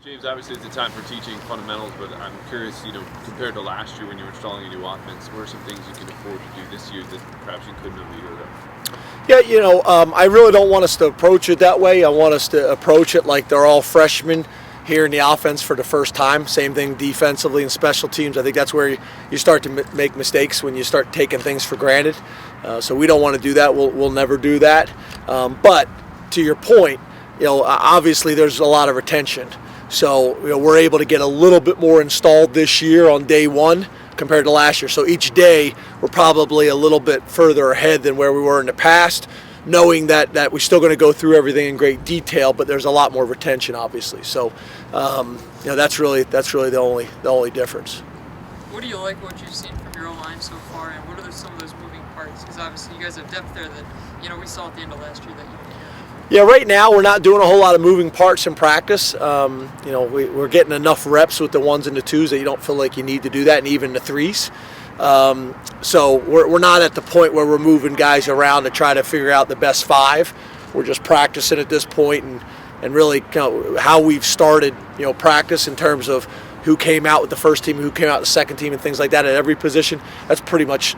James, obviously it's a time for teaching fundamentals, but I'm curious, compared to last year when you were installing a new offense, what are some things you can afford to do this year that perhaps you couldn't have a year ago? Yeah, I really don't want us to approach it that way. I want us to approach it like they're all freshmen here in the offense for the first time. Same thing defensively and special teams. I think that's where you start to make mistakes, when you start taking things for granted. So we don't want to do that. We'll never do that. But to your point, obviously there's a lot of retention. So we're able to get a little bit more installed this year on day one compared to last year. So each day we're probably a little bit further ahead than where we were in the past, knowing that we're still going to go through everything in great detail, but there's a lot more retention, obviously. So that's really the only difference. What do you like what you've seen from your O-line so far, and what are some of those moving parts? Because obviously you guys have depth there that we saw at the end of last year that you didn't have. Yeah, right now we're not doing a whole lot of moving parts in practice. We're getting enough reps with the ones and the twos that you don't feel like you need to do that, and even the threes. So we're not at the point where we're moving guys around to try to figure out the best five. We're just practicing at this point, and really how we've started practice in terms of who came out with the first team, who came out with the second team, and things like that at every position. That's pretty much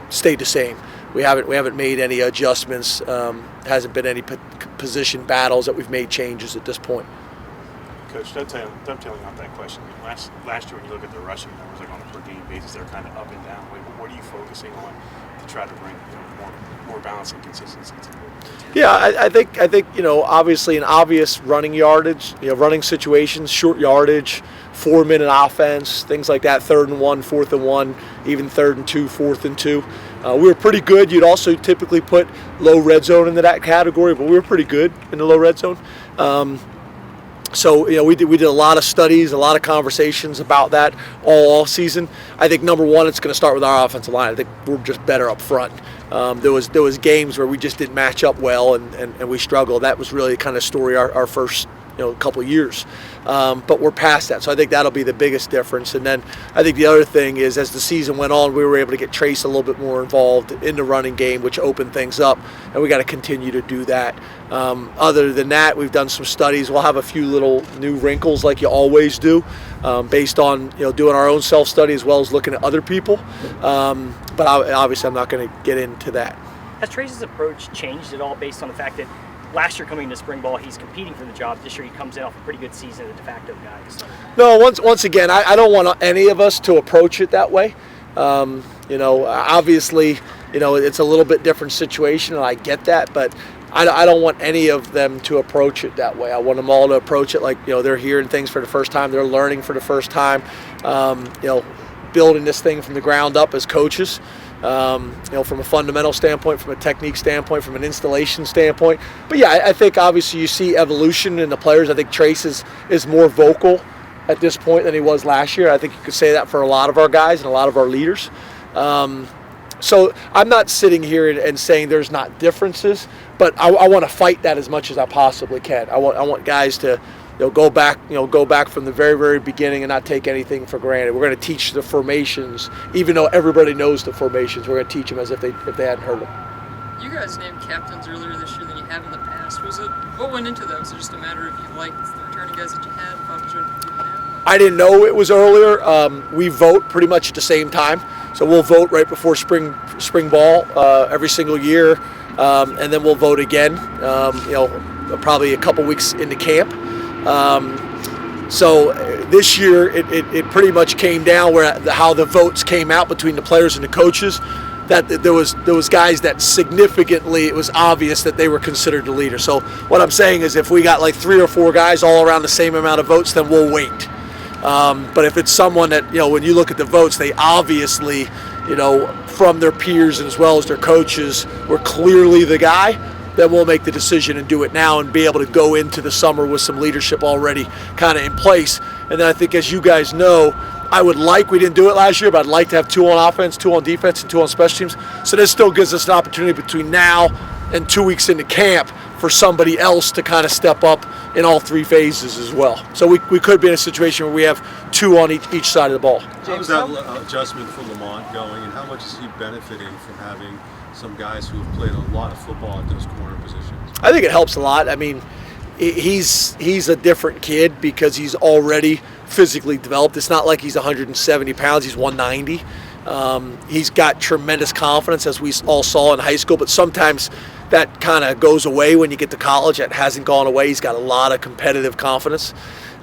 stayed the same. We haven't made any adjustments. Hasn't been any position battles that we've made changes at this point. Coach, dovetailing off that question, last year when you look at the rushing numbers, like on a per game basis, they're kind of up and down. What are you focusing on to try to bring more balance and consistency to the team? Yeah, I think obviously an obvious running yardage, running situations, short yardage, 4-minute offense, things like that, 3rd and 1, 4th and 1, even 3rd and 2, 4th and 2. We were pretty good. You'd also typically put low red zone into that category, but we were pretty good in the low red zone. So we did a lot of studies, a lot of conversations about that all season. I think number one, it's going to start with our offensive line. I think we're just better up front. There was games where we just didn't match up well and we struggled. That was really kind of story our first couple of years. But we're past that, so I think that'll be the biggest difference. And then I think the other thing is, as the season went on, we were able to get Trace a little bit more involved in the running game, which opened things up, and we got to continue to do that. Other than that, we've done some studies. We'll have a few little new wrinkles like you always do, based on doing our own self-study as well as looking at other people. But obviously I'm not going to get into that. Has Trace's approach changed at all based on the fact that last year coming into spring ball, he's competing for the job. This year he comes in off a pretty good season as a de facto guy. So. No, once again, I don't want any of us to approach it that way. Obviously, it's a little bit different situation, and I get that, but I don't want any of them to approach it that way. I want them all to approach it like, they're hearing things for the first time, they're learning for the first time, building this thing from the ground up as coaches. From a fundamental standpoint, from a technique standpoint, from an installation standpoint. But yeah, I think obviously you see evolution in the players. I think Trace is more vocal at this point than he was last year. I think you could say that for a lot of our guys and a lot of our leaders. So I'm not sitting here and saying there's not differences, but I want to fight that as much as I possibly can. I want guys to go back from the very, very beginning and not take anything for granted. We're going to teach the formations, even though everybody knows the formations. We're going to teach them as if they hadn't heard them. You guys named captains earlier this year than you have in the past. What went into that? Was it just a matter of you liked the returning guys that you had? I didn't know it was earlier. We vote pretty much at the same time, so we'll vote right before spring ball every single year, and then we'll vote again. Probably a couple weeks into camp. So this year it pretty much came down where how the votes came out between the players and the coaches, that there was guys that significantly, it was obvious that they were considered the leader. So what I'm saying is, if we got like 3 or 4 guys all around the same amount of votes, then we'll wait. But if it's someone that, when you look at the votes, they obviously, from their peers as well as their coaches, were clearly the guy, then we'll make the decision and do it now and be able to go into the summer with some leadership already kind of in place. And then I think, as you guys know, we didn't do it last year, but I'd like to have 2 on offense, 2 on defense, and 2 on special teams. So this still gives us an opportunity between now and 2 weeks into camp for somebody else to kind of step up in all 3 phases as well. So we could be in a situation where we have 2 on each side of the ball. How is that adjustment for Lamont going, and how much is he benefiting from having some guys who have played a lot of football at those corner positions? I think it helps a lot. I mean, he's a different kid because he's already physically developed. It's not like he's 170 pounds, he's 190. He's got tremendous confidence, as we all saw in high school, but sometimes that kind of goes away when you get to college. That hasn't gone away. He's got a lot of competitive confidence.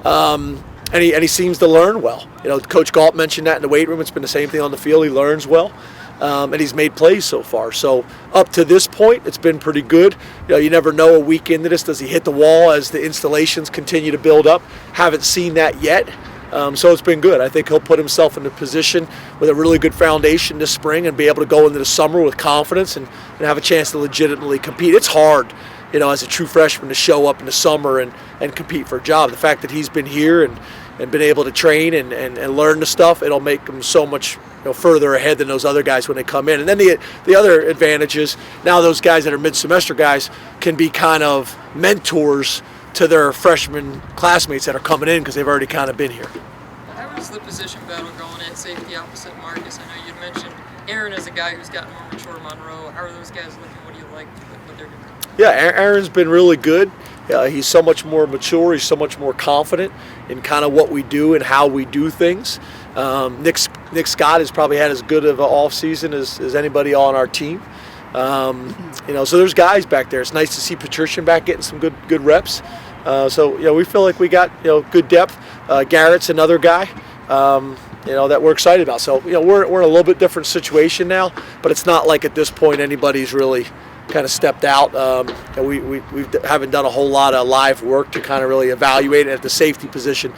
And he seems to learn well. Coach Galt mentioned that in the weight room. It's been the same thing on the field. He learns well. And he's made plays so far. So up to this point, it's been pretty good. You never know a week into this, does he hit the wall as the installations continue to build up? Haven't seen that yet. So it's been good. I think he'll put himself in a position with a really good foundation this spring and be able to go into the summer with confidence and have a chance to legitimately compete. It's hard, as a true freshman to show up in the summer and compete for a job. The fact that he's been here and been able to train and learn the stuff, it'll make him so much further ahead than those other guys when they come in. And then the other advantage is now those guys that are mid-semester guys can be kind of mentors to their freshman classmates that are coming in because they've already kind of been here. How is the position battle going at safety opposite Marcus? I know you'd mentioned Aaron is a guy who's gotten more mature. Monroe, how are those guys looking? What do you like what they're doing? Yeah, Aaron's been really good. He's so much more mature. He's so much more confident in kind of what we do and how we do things. Nick Scott has probably had as good of an off season as anybody on our team. So there's guys back there. It's nice to see Patrician back getting some good reps. So we feel like we got good depth. Garrett's another guy that we're excited about. So we're in a little bit different situation now, but it's not like at this point anybody's really kind of stepped out. We haven't done a whole lot of live work to kind of really evaluate it at the safety position.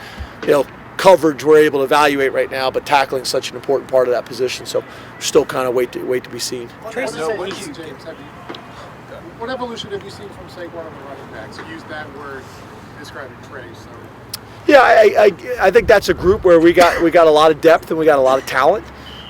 Coverage we're able to evaluate right now, but tackling such an important part of that position. So we're still kind of wait to be seen. What evolution have you seen from Saquon on the running backs? You used that word describing Trey. So. Yeah, I think that's a group where we got a lot of depth and we got a lot of talent.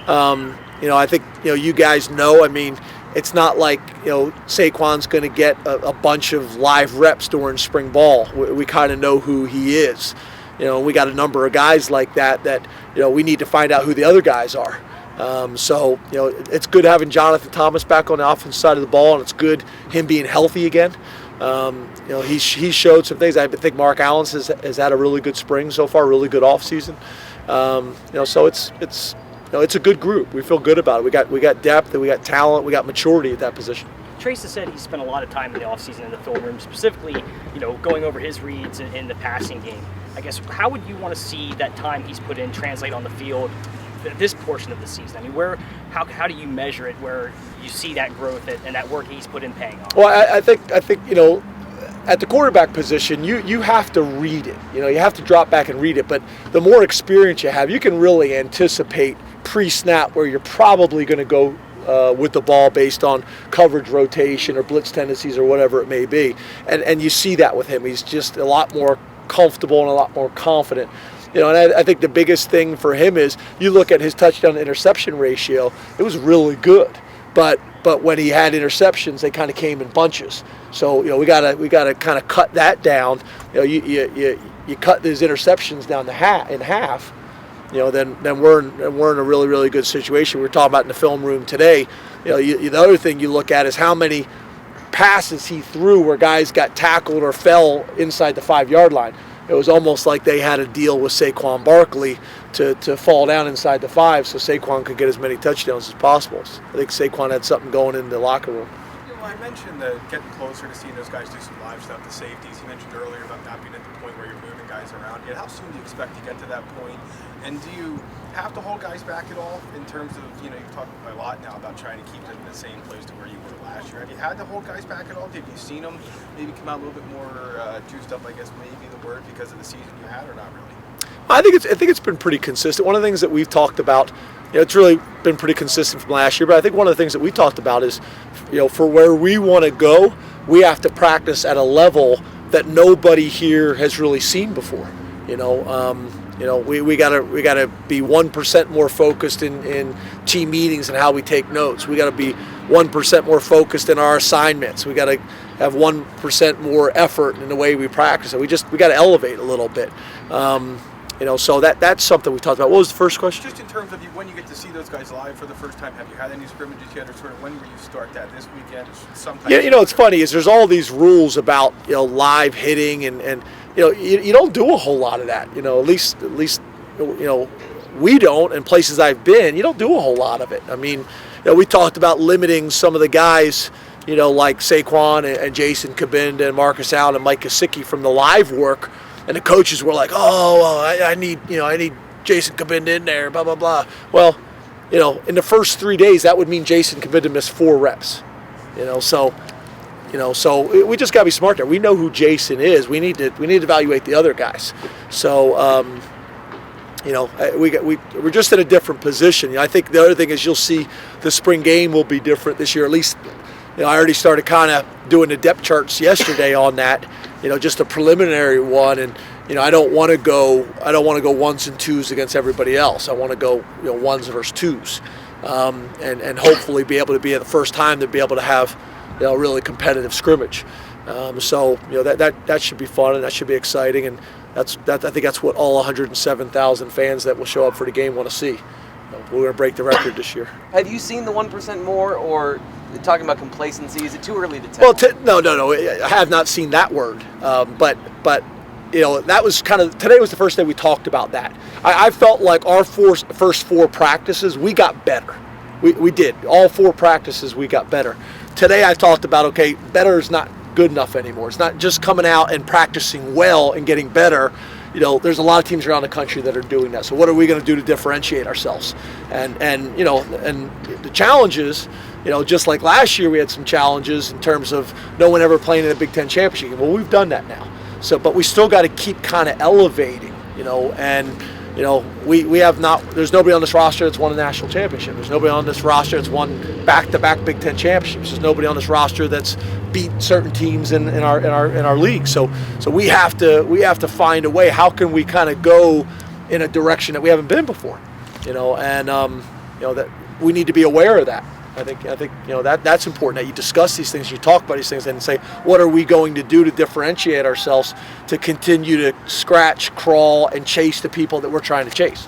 I think you guys know. I mean, it's not like Saquon's going to get a bunch of live reps during spring ball. We kind of know who he is. We got a number of guys like that we need to find out who the other guys are. So it's good having Jonathan Thomas back on the offensive side of the ball, and it's good him being healthy again. He showed some things. I think Mark Allen has had a really good spring so far, really good off season. So it's a good group. We feel good about it. We got depth, and we got talent, we got maturity at that position. Trace has said he spent a lot of time in the offseason in the film room, specifically, going over his reads in the passing game. I guess, how would you want to see that time he's put in translate on the field this portion of the season? I mean, how do you measure it where you see that growth and that work he's put in paying off? Well, I think at the quarterback position, you have to read it. You have to drop back and read it. But the more experience you have, you can really anticipate pre-snap where you're probably going to go with the ball based on coverage rotation or blitz tendencies or whatever it may be. And you see that with him. He's just a lot more comfortable and a lot more confident. And I think the biggest thing for him is you look at his touchdown to interception ratio, it was really good. But when he had interceptions, they kind of came in bunches. So we gotta kind of cut that down. You cut these interceptions down in half. Then we're in a really, really good situation. We were talking about in the film room today. The other thing you look at is how many passes he threw where guys got tackled or fell inside the 5-yard line. It was almost like they had a deal with Saquon Barkley to fall down inside the 5 so Saquon could get as many touchdowns as possible. I think Saquon had something going in the locker room. I mentioned getting closer to seeing those guys do some live stuff, the safeties. You mentioned earlier about not being at the point where you're moving guys around yet. How soon do you expect to get to that point? And do you have to hold guys back at all in terms of, you've talked a lot now about trying to keep them in the same place to where you were last year. Have you had to hold guys back at all? Have you seen them maybe come out a little bit more juiced up, I guess maybe the word, because of the season you had, or not really? I think it's been pretty consistent. One of the things that we've talked about, it's really been pretty consistent from last year, but I think one of the things that we talked about is, for where we want to go, we have to practice at a level that nobody here has really seen before. We gotta be 1% more focused in team meetings and how we take notes. We gotta be 1% more focused in our assignments. We gotta have 1% more effort in the way we practice. We gotta elevate a little bit. So that's something we talked about. What was the first question? Just in terms of when you get to see those guys live for the first time, have you had any scrimmages yet, or sort of when will you start that? This weekend? Sometime? Yeah, it's funny is there's all these rules about live hitting and you don't do a whole lot of that. At least we don't. In places I've been, you don't do a whole lot of it. I mean, we talked about limiting some of the guys, like Saquon and Jason Kabinda and Marcus Allen and Mike Gesicki from the live work. And the coaches were like, I need Jason Kabinda in there, blah, blah, blah. Well, in the first 3 days, that would mean Jason Kabinda missed 4 reps. So we just got to be smart there. We know who Jason is. We need to evaluate the other guys. So, we're just in a different position. I think the other thing is you'll see the spring game will be different this year. At least, I already started kind of doing the depth charts yesterday on that. Just a preliminary one, and I don't want to go 1s and 2s against everybody else. I want to go 1s versus 2s, and hopefully be able to be at the first time to be able to have a really competitive scrimmage. So that should be fun and that should be exciting, and I think that's what all 107,000 fans that will show up for the game want to see. We're going to break the record this year. Have you seen the 1% more, or talking about complacency? Is it too early to tell? Well, no. I have not seen that word. But that was kind of, today was the first day we talked about that. I felt like our first 4 practices, we got better. We did. All 4 practices, we got better. Today I talked about, okay, better is not good enough anymore. It's not just coming out and practicing well and getting better. There's a lot of teams around the country that are doing that. So what are we going to do to differentiate ourselves? And the challenges, just like last year we had some challenges in terms of no one ever playing in the Big Ten championship game. Well, we've done that now. So, but we still got to keep kind of elevating, we have not, there's nobody on this roster that's won a national championship. There's nobody on this roster that's won back-to-back Big Ten championships. There's nobody on this roster that's beat certain teams in our league. So we have to find a way. How can we kind of go in a direction that we haven't been before? That we need to be aware of that. I think that's important, that you discuss these things, you talk about these things, and say, what are we going to do to differentiate ourselves to continue to scratch, crawl, and chase the people that we're trying to chase?